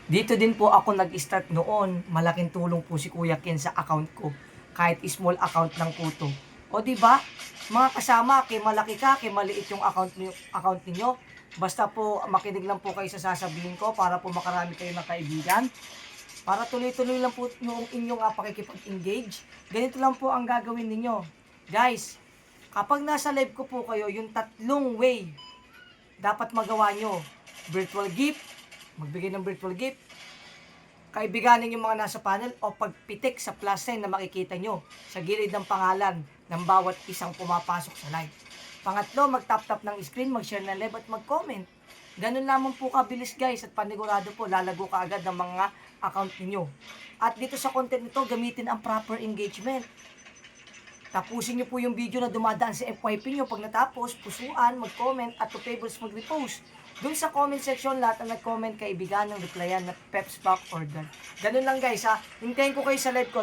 Dito din po ako nag-start noon. Malaking tulong po si Kuya Ken sa account ko. Kahit small account lang po to. O di ba? Mga kasama, kay malaki ka, kay maliit yung account niyo. Basta po makinig lang po kayo sa sasabihin ko para po makarami kayo ng kaibigan. Para tuloy-tuloy lang po yung inyong pakikipag-engage. Ganito lang po ang gagawin ninyo. Guys, kapag nasa live ko po kayo, yung tatlong way dapat magawa nyo. Virtual gift, magbigay ng virtual gift, kaibiganin yung mga nasa panel o pagpitik sa plus sign na makikita nyo sa gilid ng pangalan ng bawat isang pumapasok sa live. Pangatlo, mag-tap-tap ng screen, mag-share ng live at mag-comment. Ganun lamang po kabilis guys at panigurado po lalago ka agad ng mga account ninyo. At dito sa content nito, gamitin ang proper engagement. Tapusin nyo po yung video na dumadaan sa FYP nyo. Pag natapos, pusuan, mag-comment at to favors mag-repost. Doon sa comment section, lahat na nag-comment, kaibigan ng replyan na peps back order. Ganun lang guys ha. Hintayin ko kayo sa live ko.